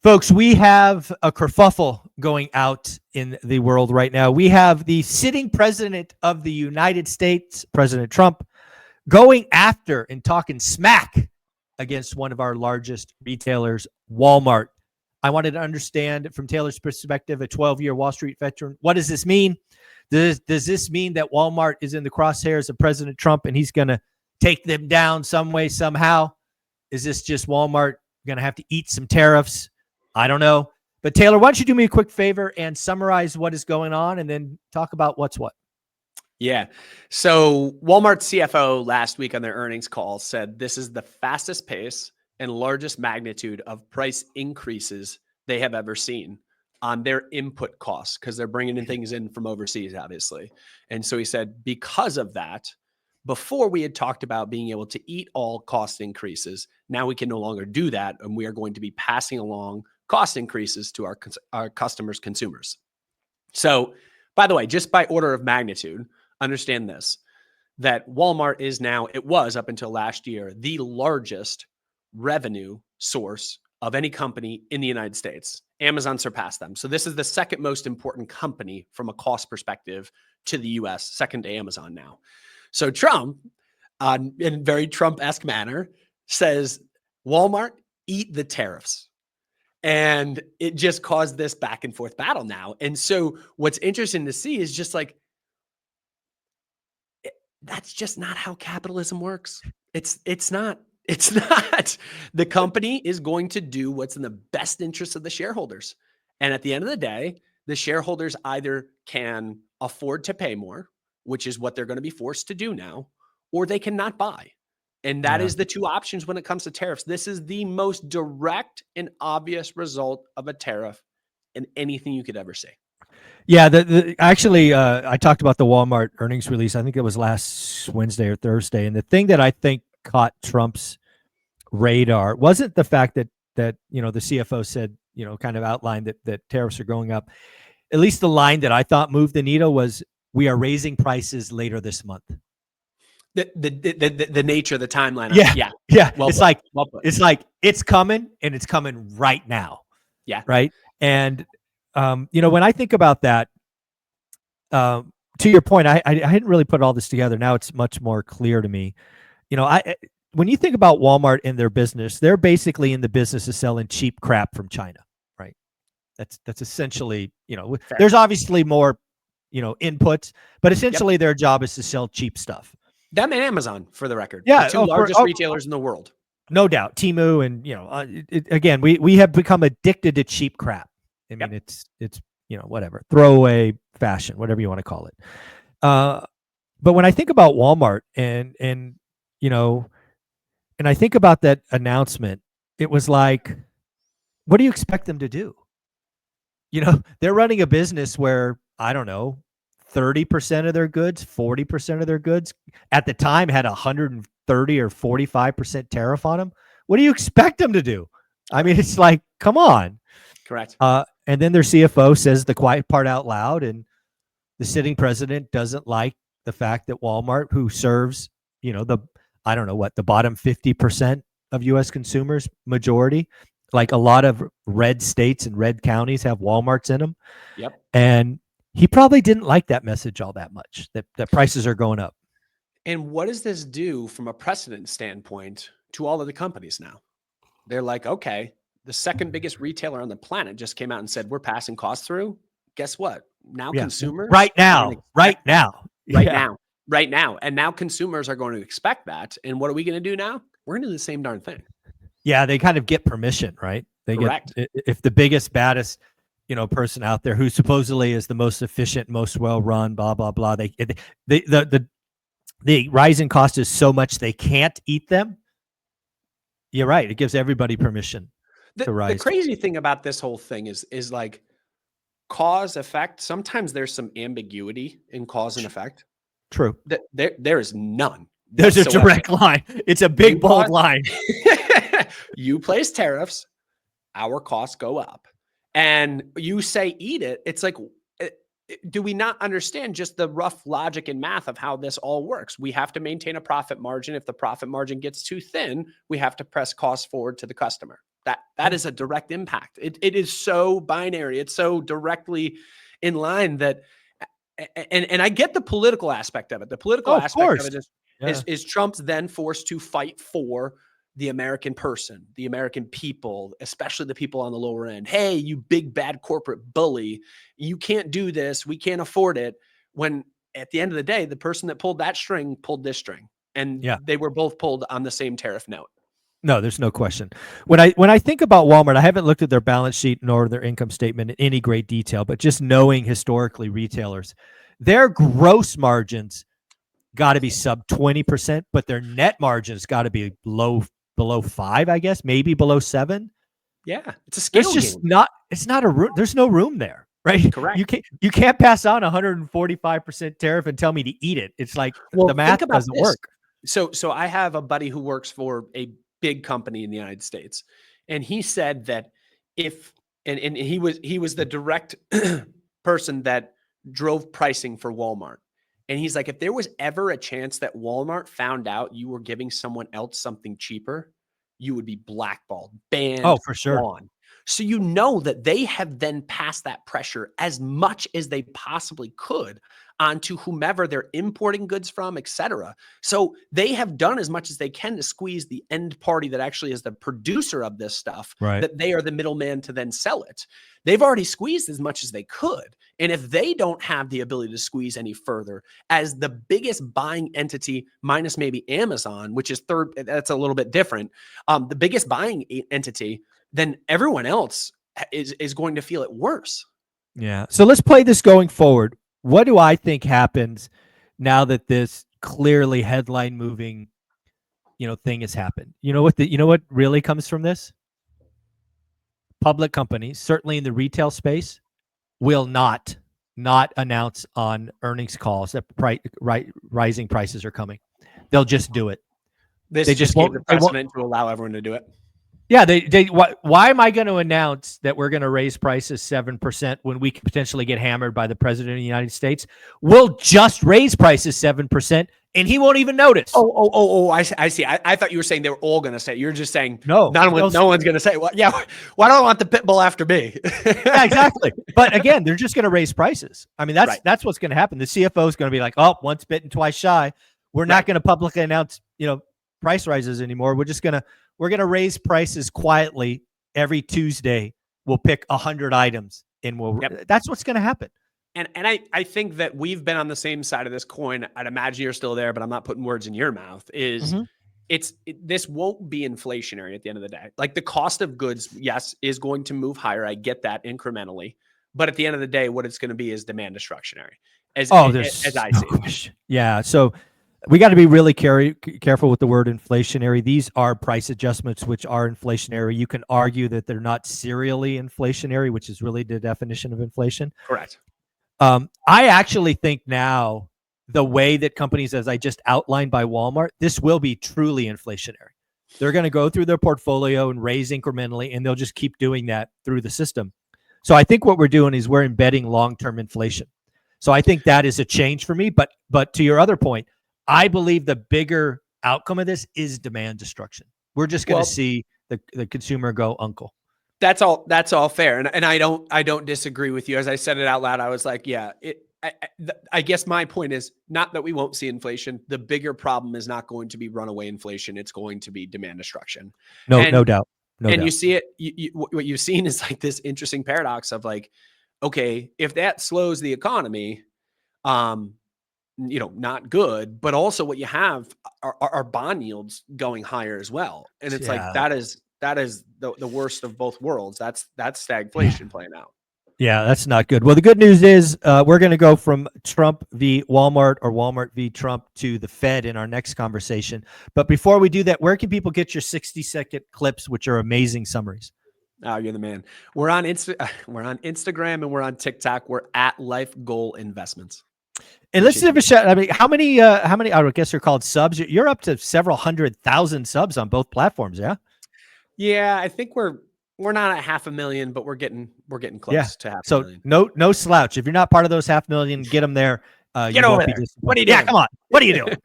Folks, we have a kerfuffle going out in the world right now. We have the sitting president of the United States, President Trump, going after and talking smack against one of our largest retailers, Walmart. I wanted to understand from Taylor's perspective, a 12-year Wall Street veteran, what does this mean? Does this mean that Walmart is in the crosshairs of President Trump and he's going to take them down some way, somehow? Is this just Walmart going to have to eat some tariffs? I don't know. But Taylor, why don't you do me a quick favor and summarize what is going on and then talk about what's what? Yeah. So Walmart's CFO last week on their earnings call said this is the fastest pace and largest magnitude of price increases they have ever seen on their input costs because they're bringing in things in from overseas, obviously. And so he said, because of that, before we had talked about being able to eat all cost increases, now we can no longer do that. And we are going to be passing along cost increases to our customers, consumers. So, by the way, just by order of magnitude, understand this, that Walmart is now, it was up until last year, the largest revenue source of any company in the United States. Amazon surpassed them. So this is the second most important company from a cost perspective to the US, second to Amazon now. So Trump, in a very Trump-esque manner, says, Walmart, eat the tariffs. And it just caused this back and forth battle now. And so what's interesting to see is just like, that's just not how capitalism works. It's not. The company is going to do what's in the best interest of the shareholders. And at the end of the day, the shareholders either can afford to pay more, which is what they're going to be forced to do now, or they cannot buy. And that is the two options when it comes to tariffs. This is the most direct and obvious result of a tariff in anything you could ever see. Yeah, actually, I talked about the Walmart earnings release. I think it was last Wednesday or Thursday. And the thing that I think caught Trump's radar wasn't the fact that the CFO said, kind of outlined that tariffs are going up. At least the line that I thought moved the needle was, we are raising prices later this month. The nature of the timeline. Yeah. Well it's put. like it's coming, and it's coming right now. Yeah. Right. And when I think about that, to your point, I hadn't really put all this together. Now it's much more clear to me. When you think about Walmart and their business, they're basically in the business of selling cheap crap from China, right? That's essentially, Fair. There's obviously more, inputs, but essentially their job is to sell cheap stuff. Them and Amazon, for the record. Yeah, the two largest retailers in the world. No doubt. Temu and, again, we have become addicted to cheap crap. I mean, it's whatever, throwaway fashion, whatever you want to call it. But when I think about Walmart and I think about that announcement, it was like, what do you expect them to do? They're running a business where, I don't know, 30% of their goods, 40% of their goods at the time had 130 or 45% tariff on them. What do you expect them to do? I mean, it's like, come on. Correct. And then their CFO says the quiet part out loud, and the sitting president doesn't like the fact that Walmart, who serves, the bottom 50% of U.S. consumers, majority, like a lot of red states and red counties have Walmarts in them. Yep. And he probably didn't like that message all that much, that prices are going up. And what does this do from a precedent standpoint to all of the companies now? They're like, okay, the second biggest retailer on the planet just came out and said, we're passing costs through. Guess what? Now consumers right now. And now consumers are going to expect that. And what are we going to do now? We're going to do the same darn thing. Yeah, they kind of get permission, right? Correct. If the biggest, baddest, person out there who supposedly is the most efficient, most well-run, blah, blah, blah, the rising cost is so much they can't eat them. You're right. It gives everybody permission to rise. The crazy thing about this whole thing is like cause effect. Sometimes there's some ambiguity in cause and effect. True. There is none. There's a direct line. It's a big, bold line. You place tariffs, our costs go up. And you say, eat it. It's like, do we not understand just the rough logic and math of how this all works? We have to maintain a profit margin. If the profit margin gets too thin, we have to press costs forward to the customer. That is a direct impact. It is so binary. It's so directly in line that, and I get the political aspect of it. The political Oh, of aspect of course. it Yeah. is Trump's then forced to fight for the American person, the American people, especially the people on the lower end. Hey, you big bad corporate bully, you can't do this. We can't afford it. When at the end of the day, the person that pulled that string pulled this string, and Yeah. they were both pulled on the same tariff note. No, there's no question. When I think about Walmart, I haven't looked at their balance sheet nor their income statement in any great detail, but just knowing historically retailers, their gross margins got to be sub 20%, but their net margins got to be below 5, I guess, maybe below 7. Yeah, it's a There's scale just game. not it's not a room. There's no room there, right? Correct. You can't pass on 145% tariff and tell me to eat it. It's like Well, the think math about doesn't this. work. So I have a buddy who works for a big company in the United States, and he said that if and he was the direct person that drove pricing for Walmart. And he's like, if there was ever a chance that Walmart found out you were giving someone else something cheaper, you would be blackballed, Oh, banned, for sure. gone. So you know that they have then passed that pressure as much as they possibly could onto whomever they're importing goods from, et cetera. So they have done as much as they can to squeeze the end party that actually is the producer of this stuff, Right. that they are the middleman to then sell it. They've already squeezed as much as they could. And if they don't have the ability to squeeze any further, as the biggest buying entity, minus maybe Amazon, which is third, that's a little bit different, the biggest buying entity, then everyone else is going to feel it worse. Yeah. So let's play this going forward. What do I think happens now that this clearly headline moving, thing has happened? You know what really comes from this? Public companies, certainly in the retail space, will not announce on earnings calls that rising prices are coming. They'll just do it. This They just just gave the won't. They won't. precedent to allow everyone to do it. Yeah, why am I going to announce that we're going to raise prices 7% when we could potentially get hammered by the president of the United States? We'll just raise prices 7% and he won't even notice. I see. I thought you were saying they were all going to say it. You're just saying no one's going to say it. Well, yeah, why don't I want the pit bull after me? Yeah, exactly. But again, they're just going to raise prices. I mean, that's what's going to happen. The CFO is going to be like, oh, once bitten, twice shy. We're not going to publicly announce, price rises anymore. We're going to raise prices quietly every Tuesday. We'll pick 100 items and that's what's going to happen. And I think that we've been on the same side of this coin. I'd imagine you're still there, but I'm not putting words in your mouth. This won't be inflationary at the end of the day. Like the cost of goods, yes, is going to move higher. I get that incrementally, but at the end of the day, what it's going to be is demand destructionary. As I see it. Yeah. So we got to be really careful with the word inflationary. These are price adjustments, which are inflationary. You can argue that they're not serially inflationary, which is really the definition of inflation. Correct. I actually think now the way that companies, as I just outlined by Walmart, this will be truly inflationary. They're going to go through their portfolio and raise incrementally, and they'll just keep doing that through the system. So I think what we're doing is we're embedding long-term inflation. So I think that is a change for me. But to your other point, I believe the bigger outcome of this is demand destruction. We're just going to see the consumer go uncle. That's all fair. And I don't disagree with you. As I said it out loud, I was like, yeah, I guess my point is not that we won't see inflation. The bigger problem is not going to be runaway inflation. It's going to be demand destruction. No doubt. You see it, what you've seen is like this interesting paradox of like, okay, if that slows the economy, not good, but also what you have are bond yields going higher as well. And it's like, that is the worst of both worlds. That's stagflation playing out. Yeah, that's not good. Well, the good news is we're going to go from Trump v. Walmart or Walmart v. Trump to the Fed in our next conversation. But before we do that, where can people get your 60-second clips, which are amazing summaries? Oh, you're the man. We're on Instagram and we're on TikTok. We're at Life Goal Investments. And let's give a shout. I mean, how many? I guess they're called subs. You're up to several 100,000 subs on both platforms. Yeah. Yeah, I think we're not at 500,000, but we're getting close to 500,000. So no slouch. If you're not part of those 500,000, get them there. Get over there. What are you doing? Yeah, come on. What are you doing?